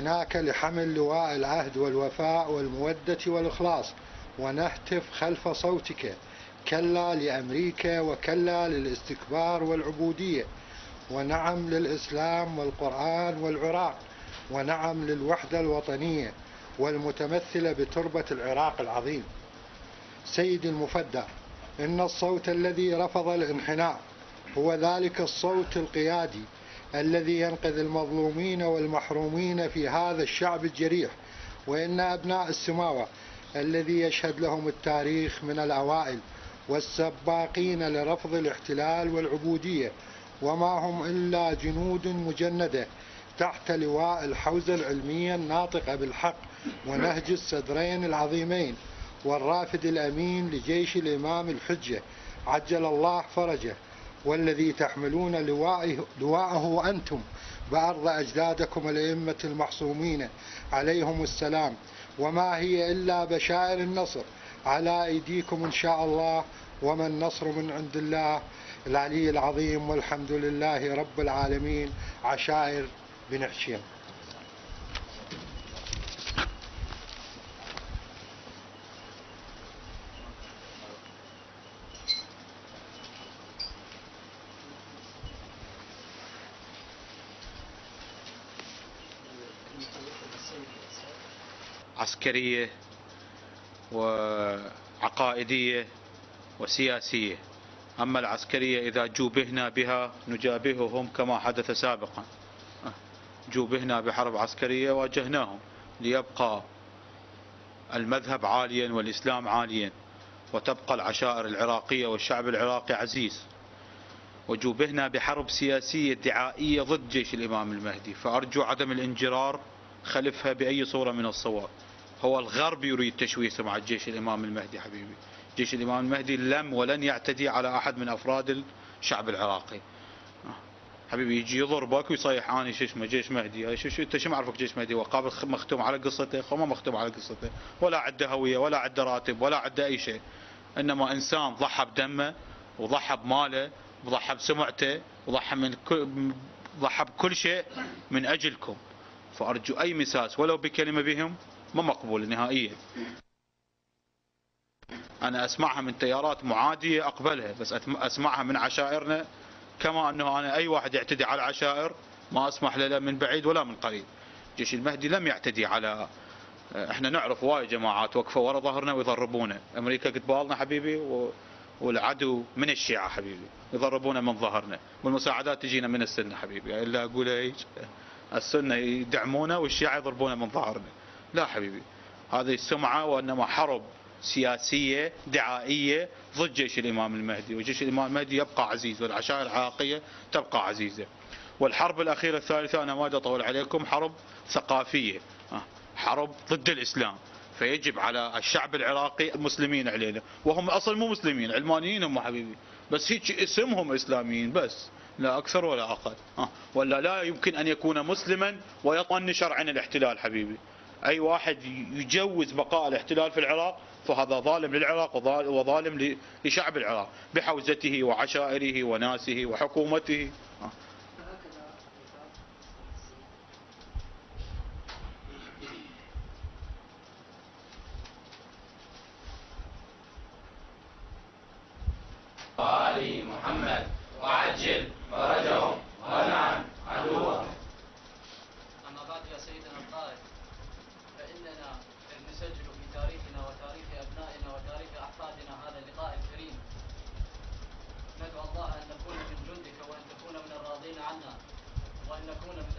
هناك لحمل لواء العهد والوفاء والمودة والإخلاص، ونهتف خلف صوتك: كلا لأمريكا، وكلا للاستكبار والعبودية، ونعم للإسلام والقرآن والعراق، ونعم للوحدة الوطنية والمتمثلة بتربة العراق العظيم. سيدي المفدى، إن الصوت الذي رفض الانحناء هو ذلك الصوت القيادي الذي ينقذ المظلومين والمحرومين في هذا الشعب الجريح. وإن أبناء السماوة الذي يشهد لهم التاريخ من الأوائل والسباقين لرفض الاحتلال والعبودية، وما هم إلا جنود مجندة تحت لواء الحوزة العلمية الناطقة بالحق ونهج الصدرين العظيمين والرافد الأمين لجيش الإمام الحجة عجل الله فرجه، والذي تحملون لواءه أنتم بأرض أجدادكم الأئمة المحصومين عليهم السلام، وما هي إلا بشائر النصر على أيديكم إن شاء الله، وما النصر من عند الله العلي العظيم، والحمد لله رب العالمين. عشائر بن حشيم. عسكرية وعقائدية وسياسية. أما العسكرية إذا جوبهنا بها نجابههم كما حدث سابقا. جوبهنا بحرب عسكرية واجهناهم ليبقى المذهب عاليا والإسلام عاليا، وتبقى العشائر العراقية والشعب العراقي عزيز. وجوبهنا بحرب سياسية دعائية ضد جيش الإمام المهدي، فأرجو عدم الانجرار خلفها بأي صورة من الصور. هو الغرب يريد تشويه سمعة جيش الإمام المهدي. حبيبي، جيش الإمام المهدي لم ولن يعتدي على أحد من أفراد الشعب العراقي. حبيبي، يجي يضربك ويصيح اني شو اسمه جيش مهدي. شو انت شو معرفك جيش مهدي؟ وقابل مختوم على قصته؟ هو ما مختوم على قصته، ولا عنده هويه، ولا عنده راتب، ولا عنده اي شيء. انما انسان ضحى بدمه وضحى بماله وضحى بسمعته وضحى بكل شيء من اجلكم. فارجو اي مساس ولو بكلمه بهم ما مقبول نهائيا. انا اسمعها من تيارات معاديه اقبلها، بس اسمعها من عشائرنا كما انه انا اي واحد يعتدي على العشائر ما اسمح له من بعيد ولا من قريب. جيش المهدي لم يعتدي على، احنا نعرف وايد جماعات وقفوا ورا ظهرنا ويضربونا. امريكا قتبالنا حبيبي، والعدو من الشيعة حبيبي يضربونا من ظهرنا، والمساعدات تجينا من السنه حبيبي. الا اقول هيك السنه يدعمونا والشيعة يضربونا من ظهرنا. لا حبيبي، هذه السمعه، وانما حرب سياسية دعائية ضد جيش الإمام المهدي. وجيش الإمام المهدي يبقى عزيز، والعشائر العراقية تبقى عزيزة. والحرب الأخيرة الثالثة أنا ما أطول عليكم، حرب ثقافية، حرب ضد الإسلام. فيجب على الشعب العراقي، المسلمين علينا وهم أصلا مو مسلمين، علمانيين هم حبيبي، بس هيك اسمهم إسلاميين بس، لا أكثر ولا أقل. ولا لا يمكن أن يكون مسلما ويطنش عن الاحتلال حبيبي. أي واحد يجوز بقاء الاحتلال في العراق فهذا ظالم للعراق وظالم لشعب العراق بحوزته وعشائره وناسه وحكومته. آل محمد وعجل فرجهم ولعن عدوهم. أما بعد يا سيدنا القائد، فإننا نسجل في تاريخنا وتاريخ أبنائنا وتاريخ أحفادنا هذا اللقاء الكريم. ندعو الله أن نكون من جندك، وأن تكون من الراضين عنا، وأن نكون من